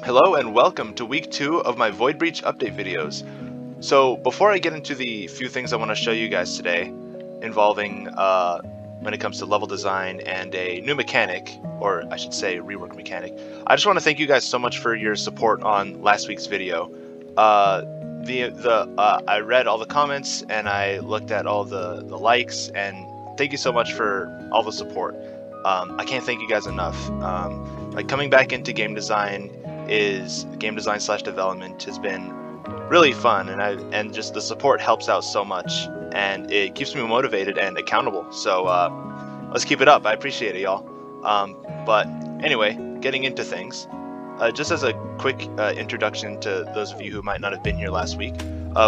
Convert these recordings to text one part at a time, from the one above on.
Hello and welcome to week 2 of my Void Breach update videos. So before I get into the few things I want to show you guys today involving when it comes to level design and a new mechanic, or I should say rework mechanic, I just want to thank you guys so much for your support on last week's video. I read all the comments and I looked at all the likes, and thank you so much for all the support. I can't thank you guys enough. Like coming back into game design / development has been really fun, and just the support helps out so much, and it keeps me motivated and accountable. So let's keep it up. I appreciate it, y'all. But anyway, getting into things. Just as a quick introduction to those of you who might not have been here last week,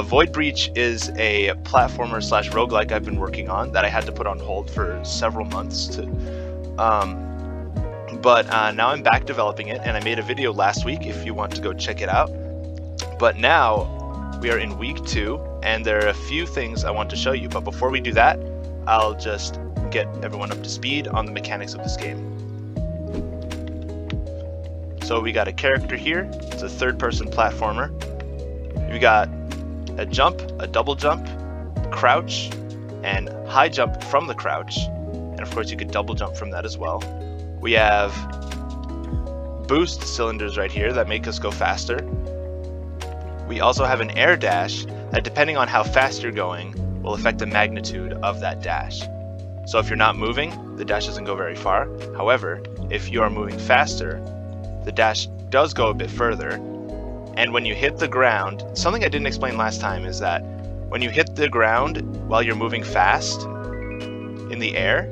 Void Breach is a platformer / roguelike I've been working on that I had to put on hold for several months but now I'm back developing it, and I made a video last week if you want to go check it out. But now we are in week 2, and there are a few things I want to show you. But before we do that, I'll just get everyone up to speed on the mechanics of this game. So we got a character here. It's a third-person platformer. We got a jump, a double jump, crouch, and high jump from the crouch. And of course you could double jump from that as well. We have boost cylinders right here that make us go faster. We also have an air dash that, depending on how fast you're going, will affect the magnitude of that dash. So if you're not moving, the dash doesn't go very far. However, if you are moving faster, the dash does go a bit further. And when you hit the ground, something I didn't explain last time is that when you hit the ground while you're moving fast in the air,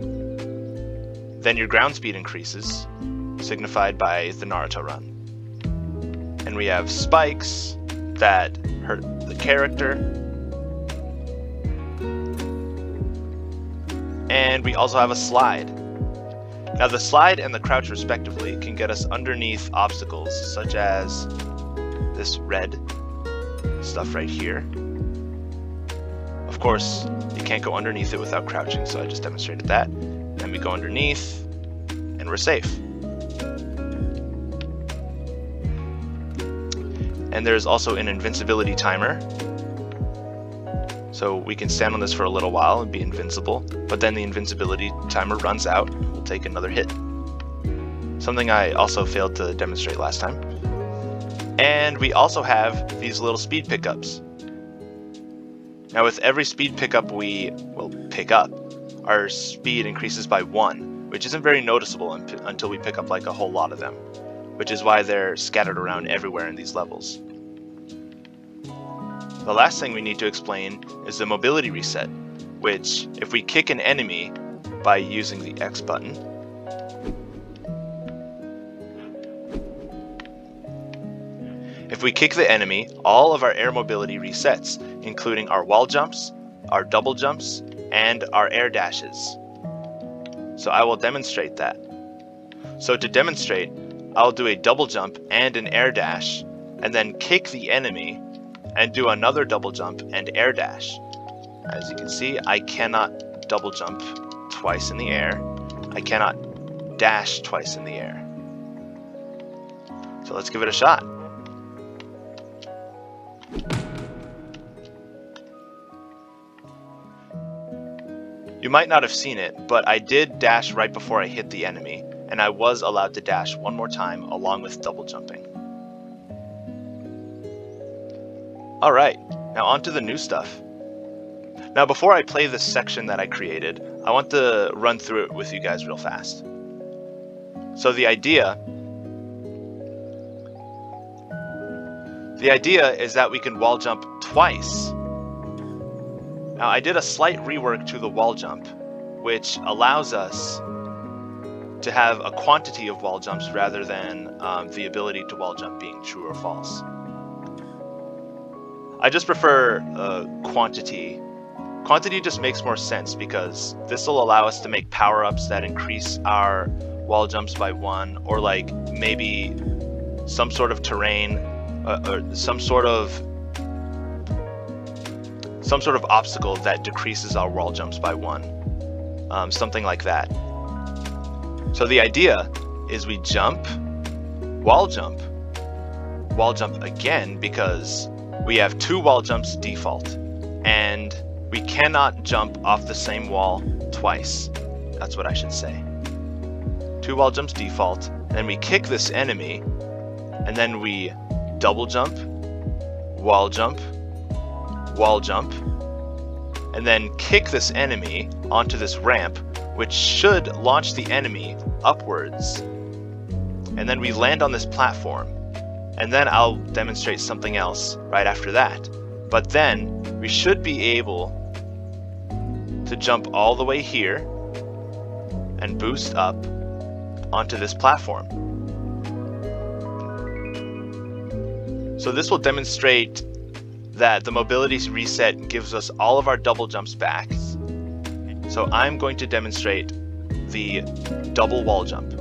then your ground speed increases, signified by the Naruto run. And we have spikes that hurt the character. And we also have a slide. Now the slide and the crouch respectively can get us underneath obstacles such as this red stuff right here. Of course, you can't go underneath it without crouching, so I just demonstrated that. Then we go underneath, and we're safe. And there's also an invincibility timer. So we can stand on this for a little while and be invincible, but then the invincibility timer runs out, we'll take another hit. Something I also failed to demonstrate last time. And we also have these little speed pickups. Now with every speed pickup we pick up, our speed increases by 1, which isn't very noticeable until we pick up like a whole lot of them, which is why they're scattered around everywhere in these levels. The last thing we need to explain is the mobility reset, which, if we kick an enemy by using the X button, if we kick the enemy, all of our air mobility resets, including our wall jumps, our double jumps, and our air dashes. So I will demonstrate that. So to demonstrate, I'll do a double jump and an air dash, and then kick the enemy and do another double jump and air dash. As you can see, I cannot double jump twice in the air. I cannot dash twice in the air. So let's give it a shot. You might not have seen it, but I did dash right before I hit the enemy, and I was allowed to dash one more time along with double jumping. Alright, now on to the new stuff. Now before I play this section that I created, I want to run through it with you guys real fast. So the idea is that we can wall jump twice. Now I did a slight rework to the wall jump, which allows us to have a quantity of wall jumps rather than the ability to wall jump being true or false. I just prefer quantity. Quantity just makes more sense because this will allow us to make power-ups that increase our wall jumps by 1, or like maybe some sort of terrain or some sort of obstacle that decreases our wall jumps by 1, something like that. So the idea is we jump, wall jump, wall jump again because we have 2 wall jumps default, and we cannot jump off the same wall twice. That's what I should say. 2 wall jumps default, then we kick this enemy, and then we double jump, wall jump, and then kick this enemy onto this ramp, which should launch the enemy upwards. And then we land on this platform, and then I'll demonstrate something else right after that. But then we should be able to jump all the way here and boost up onto this platform. So this will demonstrate that the mobility reset gives us all of our double jumps back. So I'm going to demonstrate the double wall jump.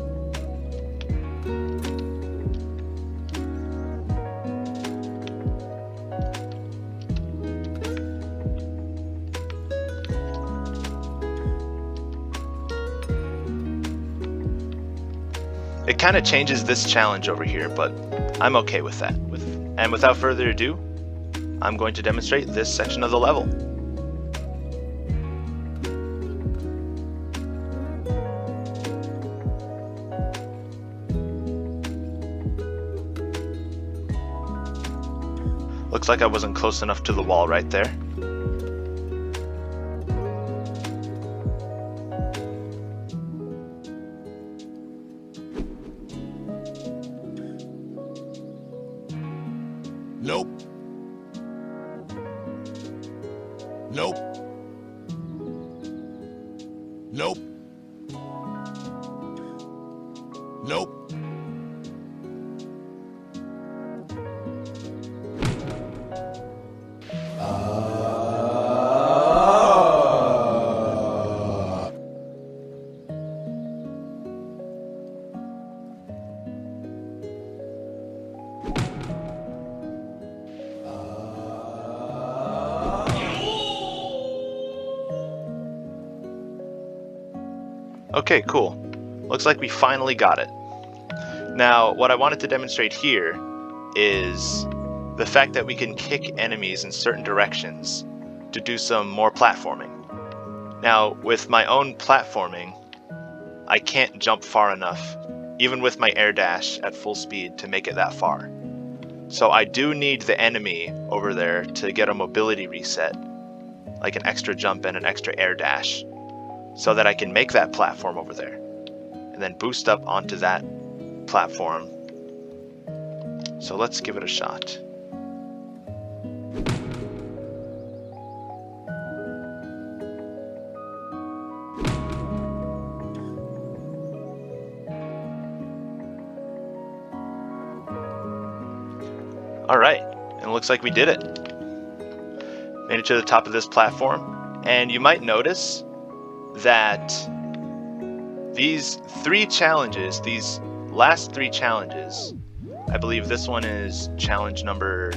It kind of changes this challenge over here, but I'm okay with that. And without further ado, I'm going to demonstrate this section of the level. Looks like I wasn't close enough to the wall right there. Nope. Nope. Nope. Nope. Okay, cool. Looks like we finally got it. Now, what I wanted to demonstrate here is the fact that we can kick enemies in certain directions to do some more platforming. Now, with my own platforming, I can't jump far enough, even with my air dash at full speed, to make it that far. So I do need the enemy over there to get a mobility reset, like an extra jump and an extra air dash, so that I can make that platform over there, and then boost up onto that platform. So let's give it a shot. Alright, and it looks like we did it. Made it to the top of this platform, and you might notice that these 3 challenges, these last 3 challenges, I believe this one is challenge number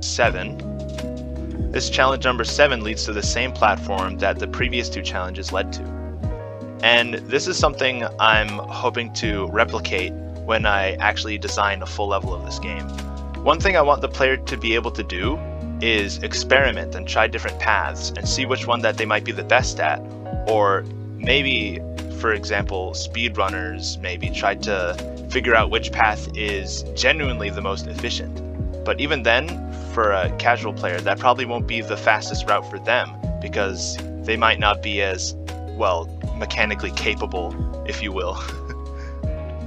7. This challenge number 7 leads to the same platform that the previous 2 challenges led to. And this is something I'm hoping to replicate when I actually design a full level of this game. One thing I want the player to be able to do is experiment and try different paths and see which one that they might be the best at. Or maybe, for example, speedrunners maybe try to figure out which path is genuinely the most efficient. But even then, for a casual player, that probably won't be the fastest route for them, because they might not be as, well, mechanically capable, if you will.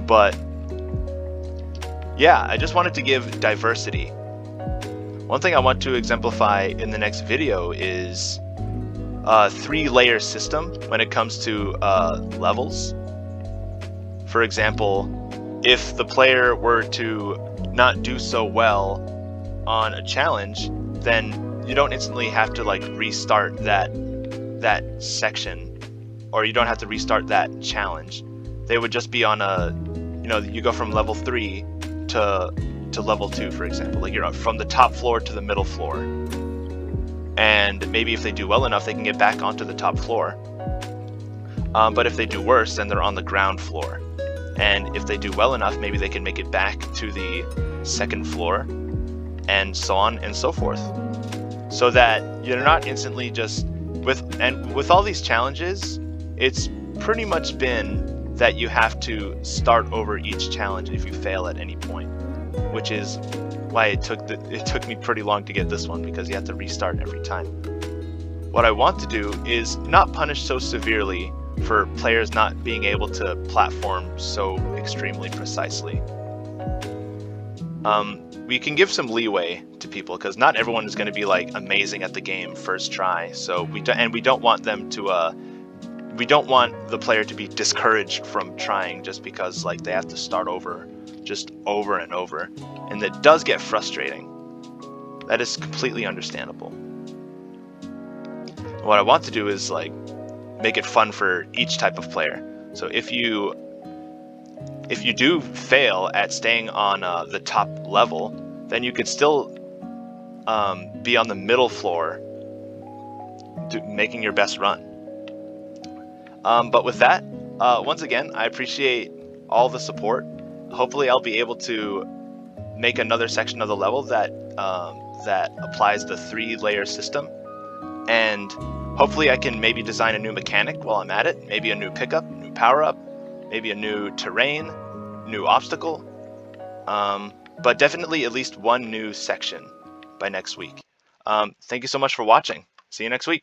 But yeah, I just wanted to give diversity. One thing I want to exemplify in the next video is a 3-layer system when it comes to levels. For example, if the player were to not do so well on a challenge, then you don't instantly have to like restart that section, or you don't have to restart that challenge. They would just be on a, you go from level 3 to level 2, for example. Like you're from the top floor to the middle floor. And maybe if they do well enough, they can get back onto the top floor. But if they do worse, then they're on the ground floor. And if they do well enough, maybe they can make it back to the second floor, and so on and so forth. So that you're not instantly just with all these challenges, it's pretty much been that you have to start over each challenge if you fail at any point, which is why it took me pretty long to get this one, because you have to restart every time. What I want to do is not punish so severely for players not being able to platform so extremely precisely. We can give some leeway to people, because not everyone is going to be like amazing at the game first try. So we don't want them to we don't want the player to be discouraged from trying just because like they have to start over just over and over, and that does get frustrating. That is completely understandable. What I want to do is like make it fun for each type of player. So if you do fail at staying on the top level, then you could still be on the middle floor making your best run. But with that, once again, I appreciate all the support. Hopefully I'll be able to make another section of the level that that applies the 3-layer system, and hopefully I can maybe design a new mechanic while I'm at it, maybe a new pickup, new power-up, maybe a new terrain, new obstacle, but definitely at least one new section by next week. Thank you so much for watching. See you next week.